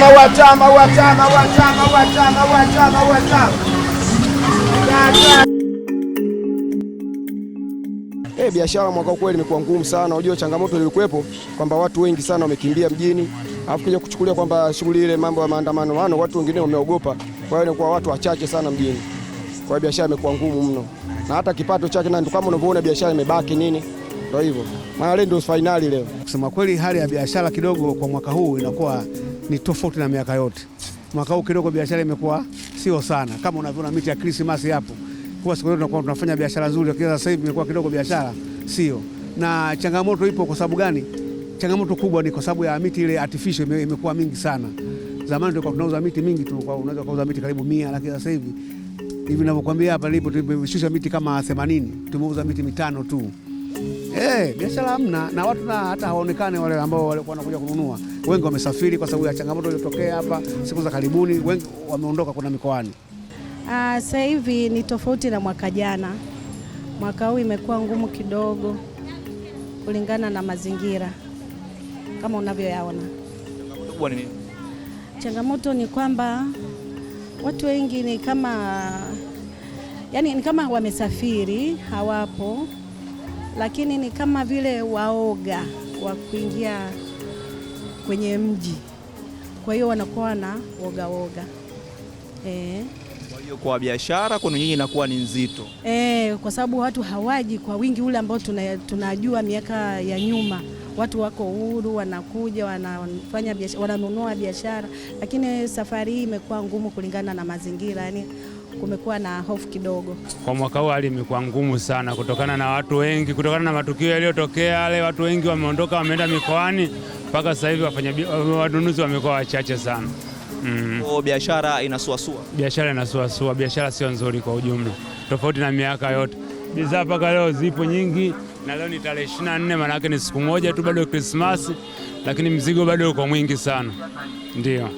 Watama. Biashara mwaka kweli imekuwa ngumu sana. Unajua changamoto ilikuwepo kwamba watu wengi sana wamekimbia mjini, alafu kuja kuchukulia kwamba shughuli ile mambo ya maandamano watu wengine wameogopa. Kwa hiyo kwa watu wachache sana mjini. Kwa hiyo biashara imekuwa ngumu mno. Na hata kipato chake ndio kama unavyoona biashara imebaki nini. Ndio hivyo. Maana leo ndio finali leo. Kusema kweli hali ya biashara kidogo kwa mwaka huu inakuwa ni tofauti na miaka yote. Mwaka huu kidogo biashara imekuwa sio sana. Kama unavyoona miti ya Christmas hapo. Kwa siku zote tunafanya biashara nzuri, lakini sasa hivi imekuwa kidogo biashara sio. Na changamoto ipo kwa sababu gani? Changamoto kubwa ni kwa sababu ya miti ile artificial imekuwa mingi sana. Zamani tulikuwa tunauza miti mingi tu, unaweza kuuza miti karibu 100, lakini sasa hivi ninavyokuambia hapa nilipo tumeshusha miti kama 80, tumeuza miti 5 tu. Biashara hamna na watu hata hawaonekane wale ambao walikuwa wanakuja kununua. Wengi wamesafiri kwa sababu ya changamoto iliyotokea hapa siku za karibuni, wengi wameondoka kuna mikoani. Sasa hivi ni tofauti na mwaka jana. Mwaka huu imekuwa ngumu kidogo kulingana na mazingira kama unavyoyaona. Changamoto ni kwamba watu wengi ni kama wamesafiri hawapo, lakini ni kama vile waoga wa kuingia kwenye mji. Kwa hiyo wanakuwa na woga. Kwa hiyo kwa biashara kwa nyinyi inakuwa ni nzito. Kwa sababu watu hawaji kwa wingi ule ambao tunajua miaka ya nyuma. Watu wako huru, wanakuja, wanafanya biashara, wananunua biashara, lakini safari hii imekuwa ngumu kulingana na mazingira, yani kumekuwa na hofu kidogo. Kwa mwaka huu hali imekuwa ngumu sana kutokana na watu wengi, kutokana na matukio yaliyotokea yale, watu wengi wameondoka, wameenda mikoani, mpaka sasa hivi wanunuzi wamekuwa wachache sana. Biashara inasuasua. Biashara inasuasua, biashara sio nzuri kwa ujumla. Tofauti na miaka yote. Bidhaa mpaka leo zipo nyingi na leo ni tarehe 24, maana yake ni siku moja tu bado Christmas, lakini mzigo bado uko mwingi sana. Ndio.